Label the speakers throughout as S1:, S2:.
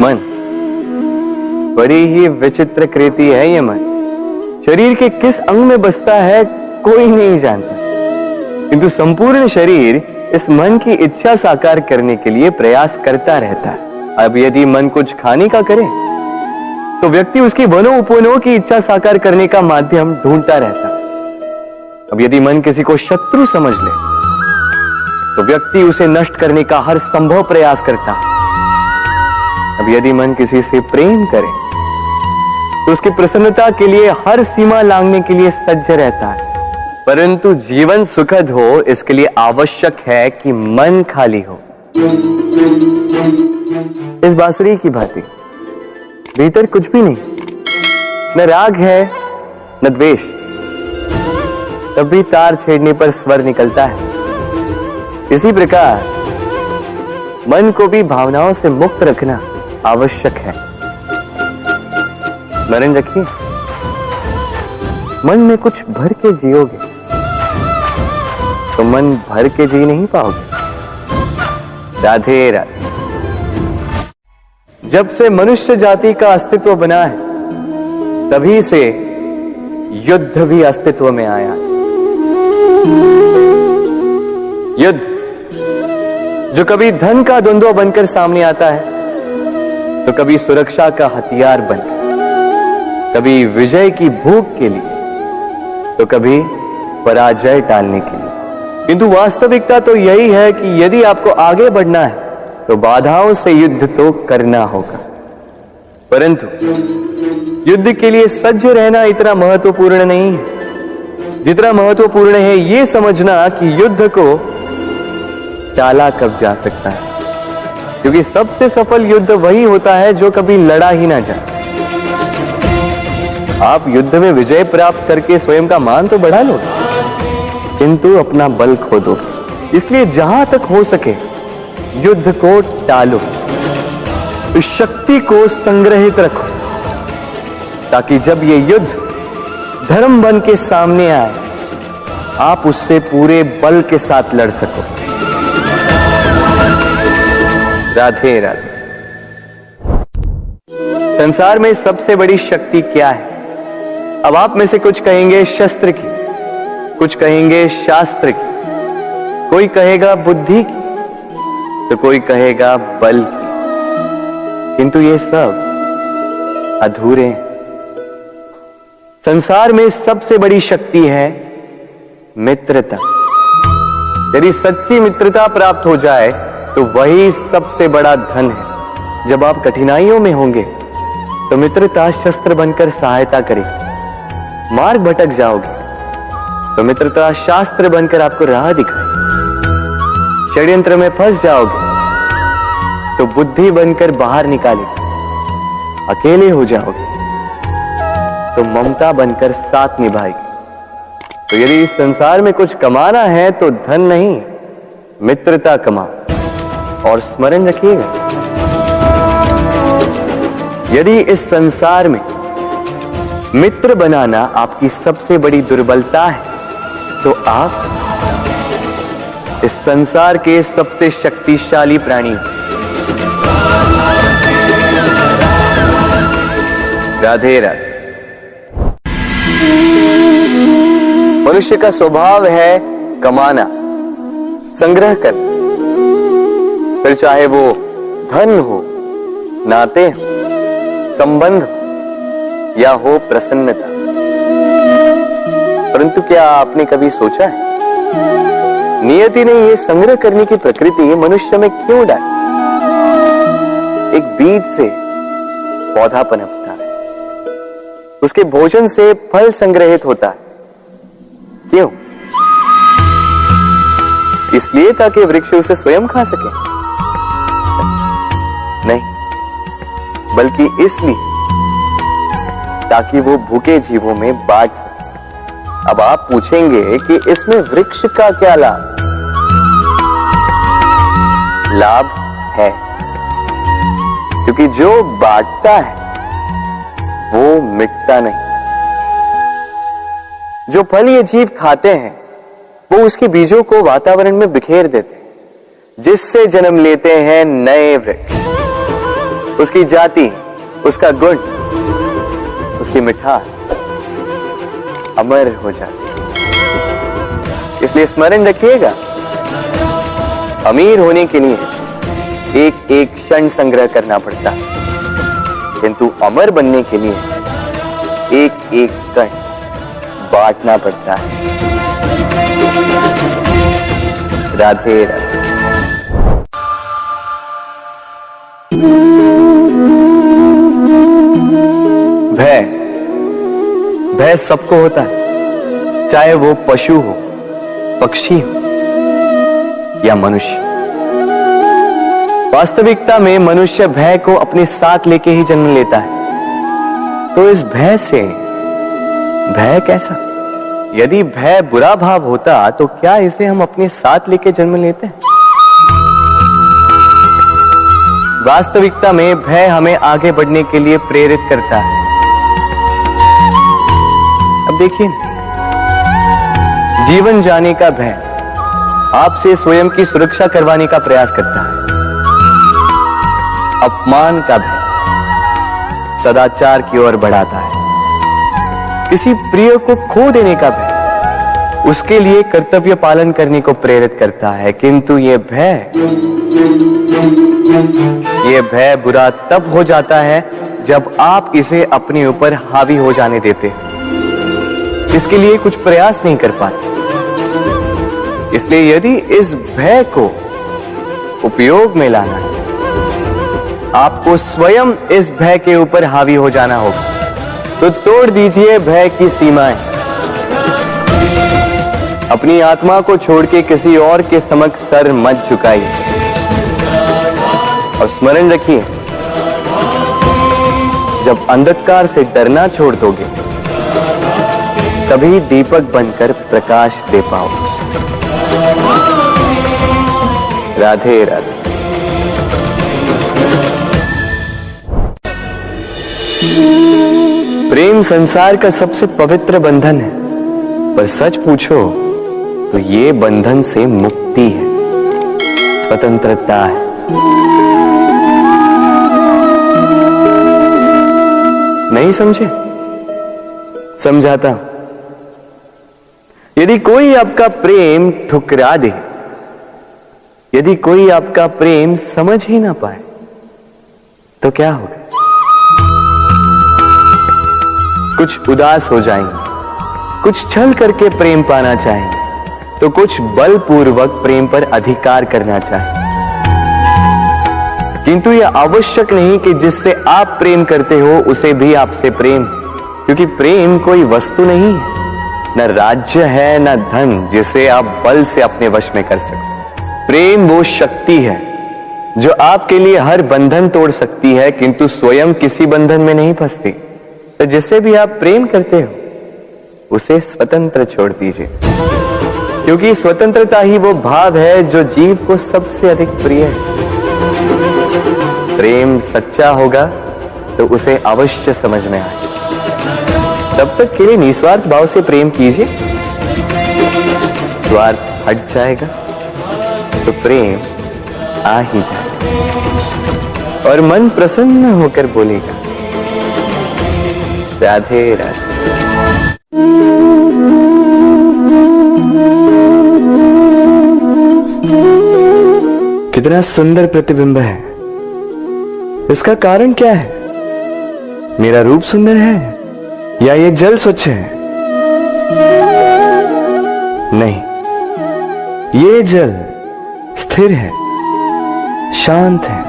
S1: मन बड़ी ही विचित्र कृति है ये मन। शरीर के किस अंग में बसता है कोई नहीं जानता, किंतु संपूर्ण शरीर इस मन की इच्छा साकार करने के लिए प्रयास करता रहता है। अब यदि मन कुछ खाने का करे तो व्यक्ति उसकी वनों उपवनों की इच्छा साकार करने का माध्यम ढूंढता रहता है। अब यदि मन किसी को शत्रु समझ ले तो व्यक्ति उसे नष्ट करने का हर संभव प्रयास करता है। अब यदि मन किसी से प्रेम करे तो उसकी प्रसन्नता के लिए हर सीमा लांघने के लिए सज्ज रहता है। परंतु जीवन सुखद हो इसके लिए आवश्यक है कि मन खाली हो। इस बांसुरी की भांति भीतर कुछ भी नहीं, न राग है न द्वेष, तब भी तार छेड़ने पर स्वर निकलता है। इसी प्रकार मन को भी भावनाओं से मुक्त रखना आवश्यक है। स्मरण रखिए, मन में कुछ भर के जियोगे तो मन भर के जी नहीं पाओगे। राधे राधे। जब से मनुष्य जाति का अस्तित्व बना है तभी से युद्ध भी अस्तित्व में आया। युद्ध जो कभी धन का द्वंद्व बनकर सामने आता है तो कभी सुरक्षा का हथियार बनकर, कभी विजय की भूख के लिए तो कभी पराजय टालने के लिए। किंतु वास्तविकता तो यही है कि यदि आपको आगे बढ़ना है तो बाधाओं से युद्ध तो करना होगा। परंतु युद्ध के लिए सज्ज रहना इतना महत्वपूर्ण नहीं है जितना महत्वपूर्ण है यह समझना कि युद्ध को टाला कब जा सकता है। क्योंकि सबसे सफल युद्ध वही होता है जो कभी लड़ा ही ना जाए। आप युद्ध में विजय प्राप्त करके स्वयं का मान तो बढ़ा लो, किंतु अपना बल खो दो। इसलिए जहां तक हो सके युद्ध को टालो, इस शक्ति को संग्रहित रखो, ताकि जब ये युद्ध धर्म बन के सामने आए आप उससे पूरे बल के साथ लड़ सको। राधे राधे। संसार में सबसे बड़ी शक्ति क्या है? अब आप में से कुछ कहेंगे शस्त्र की, कुछ कहेंगे शास्त्र की, कोई कहेगा बुद्धि की, तो कोई कहेगा बल की। किंतु ये सब अधूरे हैं। संसार में सबसे बड़ी शक्ति है मित्रता। यदि सच्ची मित्रता प्राप्त हो जाए तो वही सबसे बड़ा धन है। जब आप कठिनाइयों में होंगे तो मित्रता शस्त्र बनकर सहायता करेगी। मार्ग भटक जाओगे तो मित्रता शास्त्र बनकर आपको राह दिखाए। षड्यंत्र में फंस जाओगे तो बुद्धि बनकर बाहर निकाले। अकेले हो जाओगे तो ममता बनकर साथ निभाएगी। तो यदि इस संसार में कुछ कमाना है तो धन नहीं, मित्रता कमाओ। और स्मरण रखिएगा, यदि इस संसार में मित्र बनाना आपकी सबसे बड़ी दुर्बलता है तो आप इस संसार के सबसे शक्तिशाली प्राणी हैं। राधे राधे। मनुष्य का स्वभाव है कमाना, संग्रह करना, फिर चाहे वो धन हो, नाते हो, संबंध हो या हो प्रसन्नता। परंतु क्या आपने कभी सोचा है नियति ने ये संग्रह करने की प्रकृति मनुष्य में क्यों डाली? एक बीज से पौधा पनपता है, उसके भोजन से फल संग्रहित होता है। क्यों? इसलिए ताकि वृक्ष उसे स्वयं खा सके? नहीं, बल्कि इसलिए ताकि वो भूखे जीवों में बांट सके। अब आप पूछेंगे कि इसमें वृक्ष का क्या लाभ? लाभ है, क्योंकि जो बांटता है वो मिटता नहीं। जो फल ये जीव खाते हैं वो उसके बीजों को वातावरण में बिखेर देते हैं, जिससे जन्म लेते हैं नए वृक्ष। उसकी जाति, उसका गुण, उसकी मिठास अमर हो जाती। इसलिए स्मरण रखिएगा, अमीर होने के लिए एक एक क्षण संग्रह करना पड़ता है, किंतु अमर बनने के लिए एक एक कण बांटना पड़ता है। राधे राधे। भय सबको होता है, चाहे वो पशु हो, पक्षी हो या मनुष्य। वास्तविकता में मनुष्य भय को अपने साथ लेके ही जन्म लेता है। तो इस भय से, भय कैसा? यदि भय बुरा भाव होता तो क्या इसे हम अपने साथ लेके जन्म लेते हैं? वास्तविकता में भय हमें आगे बढ़ने के लिए प्रेरित करता है। अब देखिए, जीवन जाने का भय आपसे स्वयं की सुरक्षा करवाने का प्रयास करता है। अपमान का भय सदाचार की ओर बढ़ाता है। किसी प्रिय को खो देने का भय उसके लिए कर्तव्य पालन करने को प्रेरित करता है। किंतु यह भय बुरा तब हो जाता है जब आप इसे अपने ऊपर हावी हो जाने देते हैं, इसके लिए कुछ प्रयास नहीं कर पाते। इसलिए यदि इस भय को उपयोग में लाना है, आपको स्वयं इस भय के ऊपर हावी हो जाना होगा। तो तोड़ दीजिए भय की सीमाएं। अपनी आत्मा को छोड़ के किसी और के समक्ष सर मत झुकाइए और स्मरण रखिए, जब अंधकार से डरना छोड़ दोगे तभी दीपक बनकर प्रकाश दे पाओगे। राधे राधे। प्रेम संसार का सबसे पवित्र बंधन है, पर सच पूछो तो ये बंधन से मुक्ति है, स्वतंत्रता है। नहीं समझे? समझाता हूं। यदि कोई आपका प्रेम ठुकरा दे, यदि कोई आपका प्रेम समझ ही ना पाए, तो क्या होगा? कुछ उदास हो जाएंगे, कुछ छल करके प्रेम पाना चाहेंगे, तो कुछ बलपूर्वक प्रेम पर अधिकार करना चाहेंगे। किंतु यह आवश्यक नहीं कि जिससे आप प्रेम करते हो उसे भी आपसे प्रेम, क्योंकि प्रेम कोई वस्तु नहीं है, न राज्य है, न धन जिसे आप बल से अपने वश में कर सकते। प्रेम वो शक्ति है जो आपके लिए हर बंधन तोड़ सकती है, किंतु स्वयं किसी बंधन में नहीं फंसती। तो जिससे भी आप प्रेम करते हो उसे स्वतंत्र छोड़ दीजिए, क्योंकि स्वतंत्रता ही वो भाव है जो जीव को सबसे अधिक प्रिय है। प्रेम सच्चा होगा तो उसे अवश्य समझ में आए। तब तक के लिए निस्वार्थ भाव से प्रेम कीजिए, स्वार्थ हट जाएगा तो प्रेम आ ही जाएगा और मन प्रसन्न होकर बोलेगा, राधे राधे। कितना सुंदर प्रतिबिंब है। इसका कारण क्या है? मेरा रूप सुंदर है या ये जल स्वच्छ है? नहीं, ये जल स्थिर है, शांत है।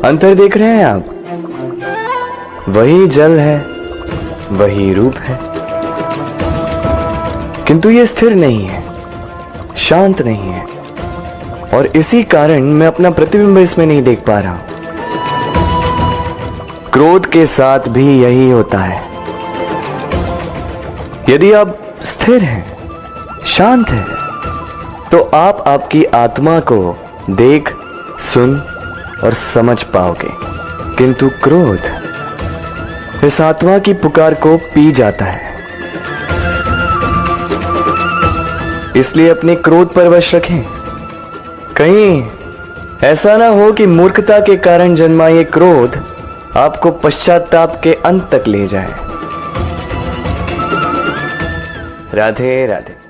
S1: अंतर देख रहे हैं आप? वही जल है, वही रूप है, किंतु ये स्थिर नहीं है, शांत नहीं है, और इसी कारण मैं अपना प्रतिबिंब इसमें नहीं देख पा रहा हूं। क्रोध के साथ भी यही होता है। यदि आप स्थिर हैं, शांत हैं, तो आप आपकी आत्मा को देख, सुन और समझ पाओगे। किंतु
S2: इस आत्मा की पुकार को पी जाता है। इसलिए अपने क्रोध पर वश रखें। कहीं ऐसा ना हो कि मूर्खता के कारण जन्मा ये क्रोध आपको पश्चाताप के अंत तक ले जाए। राधे राधे।